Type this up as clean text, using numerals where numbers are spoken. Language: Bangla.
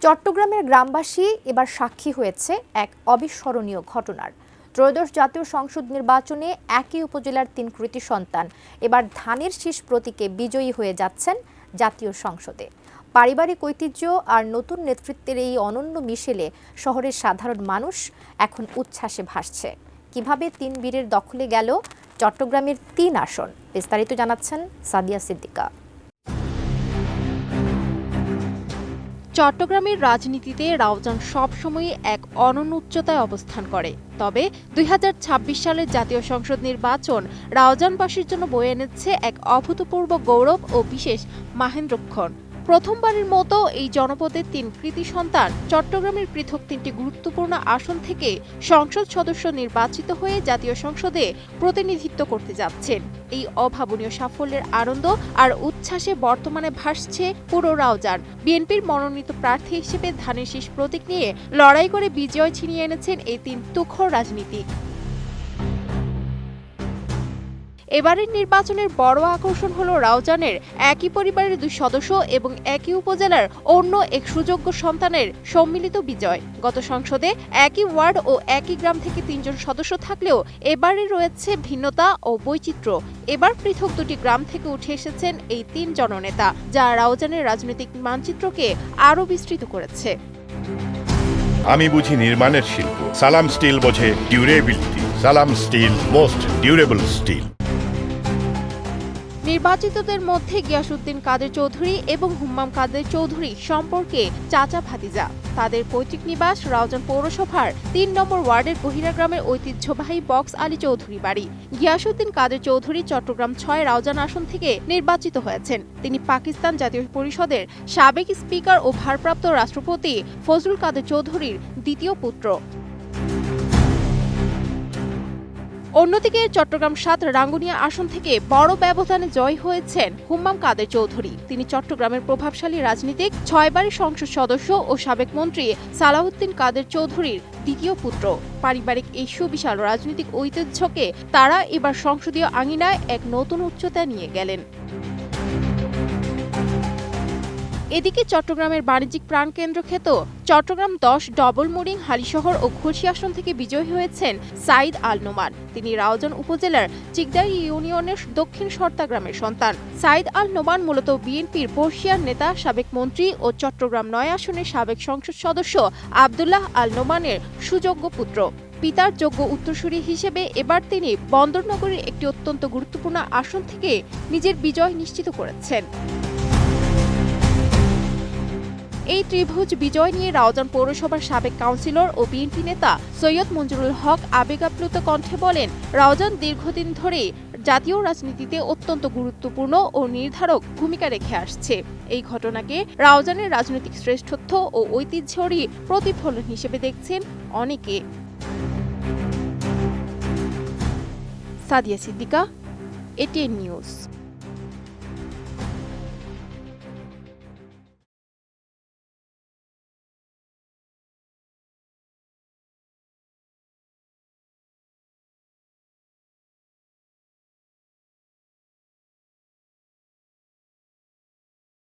চট্টগ্রামের গ্রামবাসী এবার সাক্ষী হয়েছে এক অবিস্মরণীয় ঘটনার। ত্রয়োদশ জাতীয় সংসদ নির্বাচনে একই উপজেলার ৩ কৃতি সন্তান এবার ধানের শীষ প্রতীকে বিজয়ী হয়ে যাচ্ছেন জাতীয় সংসদে। পারিবারিক ঐতিহ্য আর নতুন নেতৃত্বের এই অনন্য মিশেলে শহরের সাধারণ মানুষ এখন উচ্ছ্বাসে ভাসছে। কিভাবে ৩ বীরের দখলে গেল চট্টগ্রামের ৩ আসন, বিস্তারিত জানাচ্ছেন সাদিয়া সিদ্দিকা। চট্টগ্রামের রাজনীতিতে রাউজান সবসময় এক অনন্য উচ্চতায় অবস্থান করে। তবে ২০২৬ সালের জাতীয় সংসদ নির্বাচন রাউজানবাসীর জন্য বয়ে এনেছে এক অভূতপূর্ব গৌরব ও বিশেষ মাহেন্দ্রক্ষণ। প্রথমবারের মতো এই জনপদের ৩ কৃতি সন্তান চট্টগ্রামের পৃথক ৩টি গুরুত্বপূর্ণ আসন থেকে সংসদ সদস্য নির্বাচিত হয়ে জাতীয় সংসদে প্রতিনিধিত্ব করতে যাচ্ছেন। এই অভাবনীয় সাফল্যের আনন্দ আর উচ্ছ্বাসে বর্তমানে ভাসছে পুরো রাউজান। বিএনপির মনোনীত প্রার্থী হিসেবে ধানের শীষ প্রতীক নিয়ে লড়াই করে বিজয় ছিনিয়ে এনেছেন এই ৩ তুখোড় রাজনীতিক। এবারের নির্বাচনের বড় আকর্ষণ হলো রাউজানের একই পরিবারের 2 সদস্য এবং একই উপজেলার অন্য এক সুযোগ্য সন্তানের সম্মিলিত বিজয়। গত সংসদে একই ওয়ার্ড ও একই গ্রাম থেকে 3 জন সদস্য থাকলেও এবারে রয়েছে ভিন্নতা ও বৈচিত্র্য। এবার পৃথক 2টি গ্রাম থেকে উঠে এসেছেন এই 3 জননেতা, যা রাউজানের রাজনৈতিক মানচিত্রকে আরও বিস্তৃত করেছে। আমি বুঝি নির্মাণের শিল্প, সালাম স্টিল বোঝে ডিউরেবিলিটি। সালাম স্টিল, মোস্ট ডিউরেবল স্টিল। নির্বাচিতদের মধ্যে গিয়াসউদ্দিন কাদের চৌধুরী এবং হুম্মাম কাদের চৌধুরী সম্পর্কে চাচা ভাতিজা। তাদের পৈতৃক নিবাস রাউজান পৌরসভার ৩ নম্বর ওয়ার্ডের গহিরা গ্রামের ঐতিহ্যবাহী বক্স আলী চৌধুরী বাড়ি। গিয়াসউদ্দিন কাদের চৌধুরী চট্টগ্রাম ৬ রাউজান আসন থেকে নির্বাচিত হয়েছেন। তিনি পাকিস্তান জাতীয় পরিষদের সাবেক স্পিকার ও ভারপ্রাপ্ত রাষ্ট্রপতি ফজলুল কাদের চৌধুরীর দ্বিতীয় পুত্র। অন্যদিকে চট্টগ্রাম ৭ রাঙ্গুনিয়া আসন থেকে বড় ব্যবধানে জয় হয়েছেন হুম্মাম কাদের চৌধুরী। তিনি চট্টগ্রামের প্রভাবশালী রাজনীতিক, 6 বারের সংসদ সদস্য ও সাবেক মন্ত্রী সালাউদ্দিন কাদের চৌধুরীর দ্বিতীয় পুত্র। পারিবারিক এই সুবিশাল রাজনৈতিক ঐতিহ্যকে তারা এবার সংসদীয় আঙিনায় এক নতুন উচ্চতায় নিয়ে গেলেন। এদিকে চট্টগ্রামের বাণিজ্যিক প্রাণকেন্দ্র খ্যাত চট্টগ্রাম ১০ ডবলমুরিং, হালিশহর ও খুলশী আসন থেকে বিজয়ী হয়েছেন সাইদ আল নোমান। তিনি রাউজান উপজেলার চিকদারি ইউনিয়নের দক্ষিণ সর্তা গ্রামের সন্তান। সাইদ আল নোমান মূলত বিএনপির বর্ষিয়ার নেতা, সাবেক মন্ত্রী ও চট্টগ্রাম ৯ আসনের সাবেক সংসদ সদস্য আব্দুল্লাহ আল নোমানের সুযোগ্য পুত্র। পিতার যোগ্য উত্তরসূরি হিসেবে এবার তিনি বন্দরনগরীর একটি অত্যন্ত গুরুত্বপূর্ণ আসন থেকে নিজের বিজয় নিশ্চিত করেছেন। এই ত্রিভুজ বিজয় নিয়ে রাউজান পৌরসভার সাবেক কাউন্সিলর ও বিএনপি নেতা সৈয়দ মঞ্জুরুল হক আবেগাপ্লুত কণ্ঠে বলেন, রাউজান দীর্ঘদিন ধরে জাতীয় রাজনীতিতে অত্যন্ত গুরুত্বপূর্ণ ও নির্ধারক ভূমিকা রেখে আসছে। এই ঘটনাকে রাউজানের রাজনৈতিক শ্রেষ্ঠত্ব ও ঐতিহ্যেরই প্রতিফলন হিসেবে দেখছেন অনেকে। Sadia Siddika, ATN news.